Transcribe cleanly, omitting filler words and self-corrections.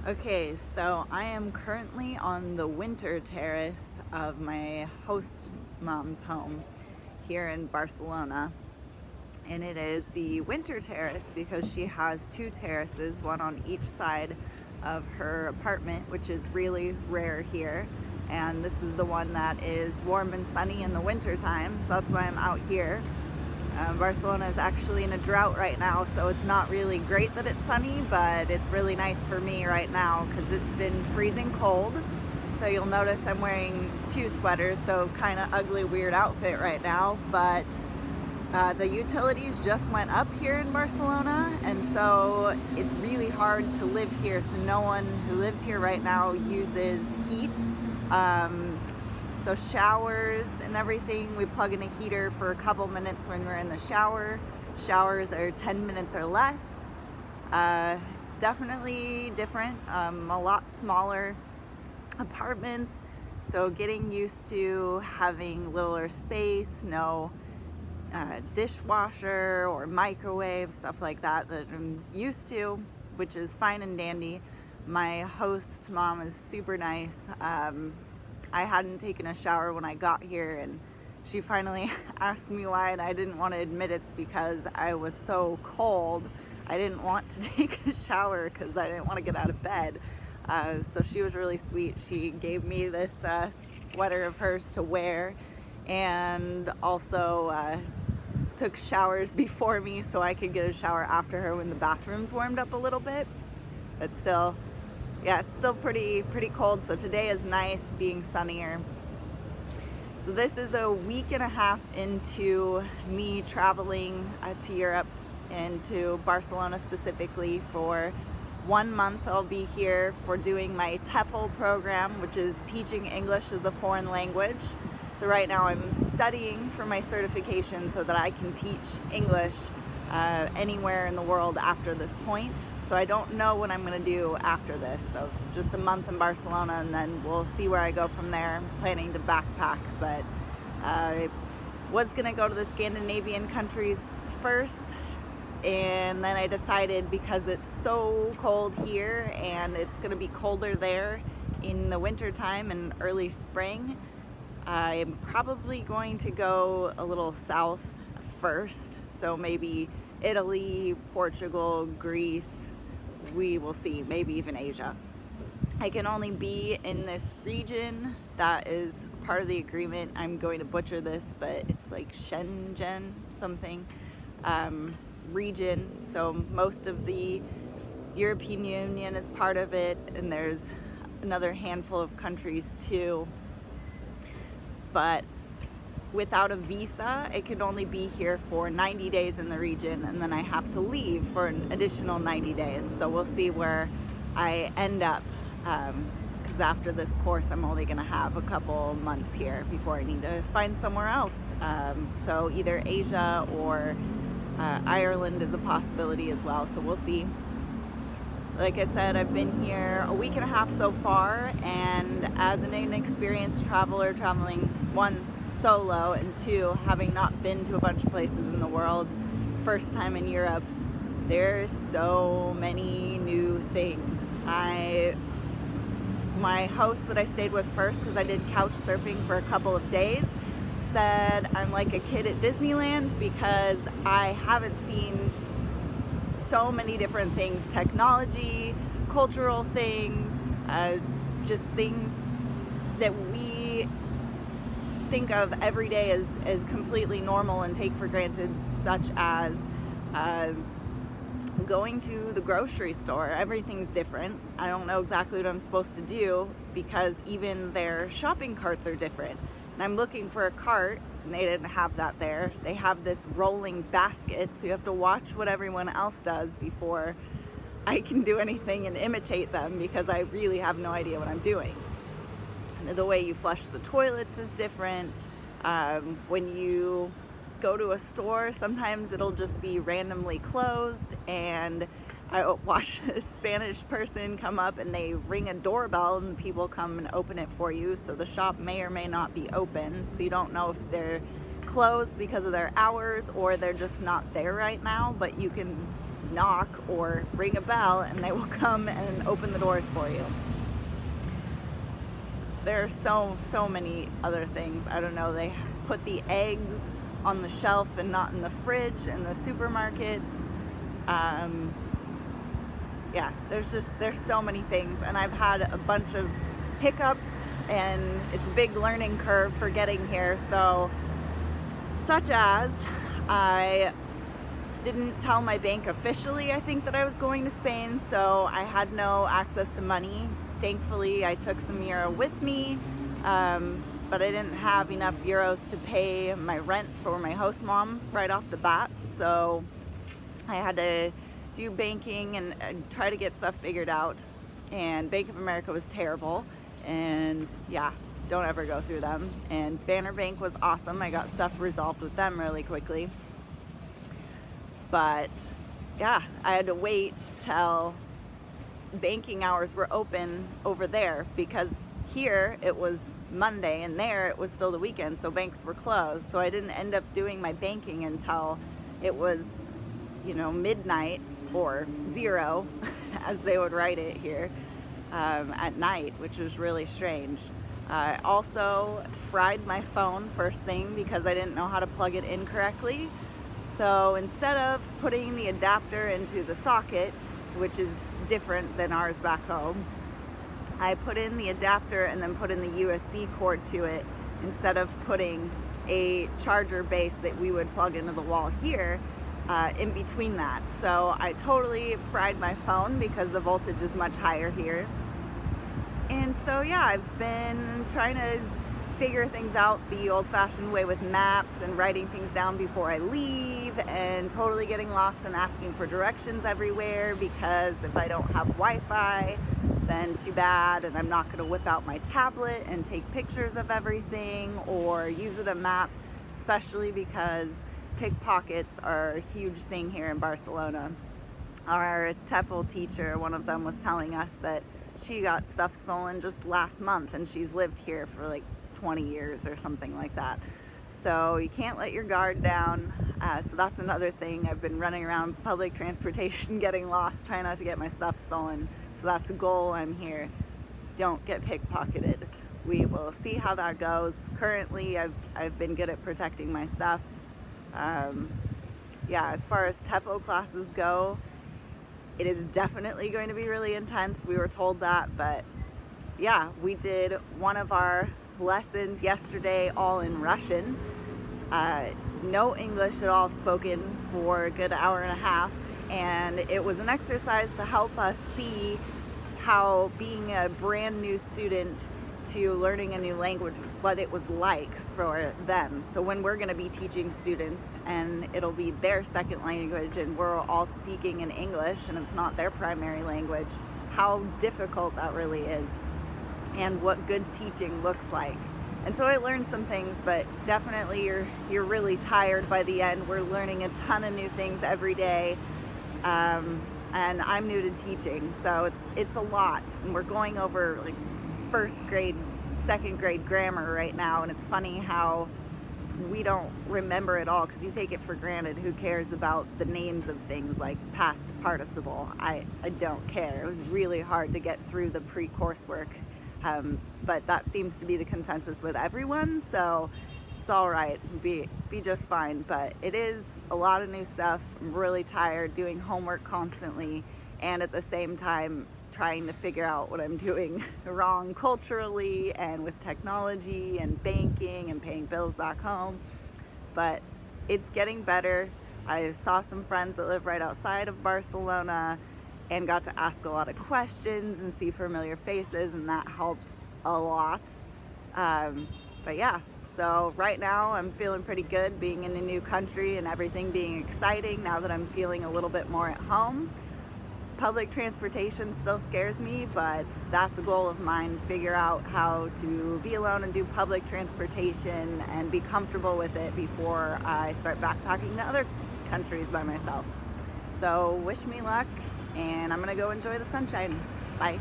Okay, so I am currently on the winter terrace of my host mom's home here in Barcelona. And it is the winter terrace because she has two terraces, one on each side of her apartment, which is really rare here. And this is the one that is warm and sunny in the winter time, so that's why I'm out here. Barcelona is actually in a drought right now, so it's not really great that it's sunny, but it's really nice for me right now because it's been freezing cold. So you'll notice I'm wearing two sweaters, so kind of ugly, weird outfit right now, but the utilities just went up here in Barcelona, and so it's really hard to live here. So no one who lives here right now uses heat. So showers and everything, we plug in a heater for a couple minutes when we're in the shower. Showers are 10 minutes or less. It's definitely different, a lot smaller apartments. So getting used to having littler space, no dishwasher or microwave, stuff like that I'm used to, which is fine and dandy. My host mom is super nice. I hadn't taken a shower when I got here, and she finally asked me why, and I didn't want to admit it's because I was so cold. I didn't want to take a shower because I didn't want to get out of bed. So she was really sweet. She gave me this sweater of hers to wear, and also took showers before me so I could get a shower after her when the bathrooms warmed up a little bit. But still, yeah, it's still pretty cold. So today is nice, being sunnier. So this is a week and a half into me traveling to Europe and to Barcelona specifically for 1 month. I'll be here for doing my TEFL program, which is teaching English as a foreign language. So right now I'm studying for my certification so that I can teach English anywhere in the world after this point. So I don't know what I'm going to do after this. So just a month in Barcelona, and then we'll see where I go from there. I'm planning to backpack, but I was going to go to the Scandinavian countries first, and then I decided because it's so cold here and it's going to be colder there in the winter time and early spring, I'm probably going to go a little south first, so maybe Italy, Portugal, Greece, we will see, maybe even Asia. I can only be in this region that is part of the agreement. I'm going to butcher this, but it's like Schengen something region, so most of the European Union is part of it, and there's another handful of countries too. But without a visa, it can only be here for 90 days in the region, and then I have to leave for an additional 90 days. So we'll see where I end up, because after this course, I'm only going to have a couple months here before I need to find somewhere else. So either Asia or Ireland is a possibility as well. So we'll see. Like I said, I've been here a week and a half so far, and as an inexperienced traveler, traveling one, solo, and two, having not been to a bunch of places in the world, first time in Europe, there's so many new things. My host that I stayed with first, because I did couch surfing for a couple of days, said I'm like a kid at Disneyland because I haven't seen so many different things, technology, cultural things, just things that we think of every day as completely normal and take for granted, such as going to the grocery store. Everything's different. I don't know exactly what I'm supposed to do because even their shopping carts are different. And I'm looking for a cart, and they didn't have that there. They have this rolling basket, so you have to watch what everyone else does before I can do anything and imitate them, because I really have no idea what I'm doing. And the way you flush the toilets is different. When you go to a store, sometimes it'll just be randomly closed, and I watch a Spanish person come up and they ring a doorbell and people come and open it for you. So the shop may or may not be open. So you don't know if they're closed because of their hours or they're just not there right now, but you can knock or ring a bell and they will come and open the doors for you. There are so many other things. I don't know, they put the eggs on the shelf and not in the fridge in the supermarkets. Yeah, there's so many things, and I've had a bunch of hiccups, and it's a big learning curve for getting here. So, such as, I didn't tell my bank officially, I think, that I was going to Spain, so I had no access to money. Thankfully, I took some euro with me, but I didn't have enough euros to pay my rent for my host mom right off the bat, so I had to do banking and try to get stuff figured out. And Bank of America was terrible, and yeah, don't ever go through them. And Banner Bank was awesome. I got stuff resolved with them really quickly. But yeah, I had to wait till banking hours were open over there, because here it was Monday and there it was still the weekend, so banks were closed. So I didn't end up doing my banking until it was, midnight or 0, as they would write it here, at night, which was really strange. I also fried my phone first thing because I didn't know how to plug it in correctly. So instead of putting the adapter into the socket, which is different than ours back home, I put in the adapter and then put in the USB cord to it, instead of putting a charger base that we would plug into the wall here in between that. So I totally fried my phone because the voltage is much higher here. And so yeah, I've been trying to figure things out the old-fashioned way with maps and writing things down before I leave, and totally getting lost and asking for directions everywhere, because if I don't have Wi-Fi, then too bad, and I'm not going to whip out my tablet and take pictures of everything or use it a map, especially because pickpockets are a huge thing here in Barcelona. Our TEFL teacher, one of them, was telling us that she got stuff stolen just last month, and she's lived here for like 20 years or something like that. So you can't let your guard down. So that's another thing. I've been running around public transportation getting lost, trying not to get my stuff stolen. So that's a goal. I'm here. Don't get pickpocketed. We will see how that goes. Currently, I've been good at protecting my stuff. Yeah, as far as TEFL classes go, it is definitely going to be really intense. We were told that, but yeah, we did one of our lessons yesterday all in Russian. No English at all spoken for a good hour and a half, and it was an exercise to help us see how being a brand new student to learning a new language, what it was like for them. So when we're going to be teaching students and it'll be their second language and we're all speaking in English and it's not their primary language, how difficult that really is and what good teaching looks like. And so I learned some things, but definitely you're really tired by the end. We're learning a ton of new things every day, and I'm new to teaching, so it's a lot. And we're going over like first grade, second grade grammar right now, and it's funny how we don't remember it all because you take it for granted. Who cares about the names of things like past participle? I don't care. It was really hard to get through the pre-coursework, but that seems to be the consensus with everyone, so it's all right. Be just fine. But it is a lot of new stuff. I'm really tired doing homework constantly, and at the same time trying to figure out what I'm doing wrong culturally and with technology and banking and paying bills back home. But it's getting better. I saw some friends that live right outside of Barcelona and got to ask a lot of questions and see familiar faces, and that helped a lot. But yeah, so right now I'm feeling pretty good being in a new country and everything being exciting now that I'm feeling a little bit more at home. Public transportation still scares me, but that's a goal of mine, figure out how to be alone and do public transportation and be comfortable with it before I start backpacking to other countries by myself. So wish me luck, and I'm gonna go enjoy the sunshine. Bye.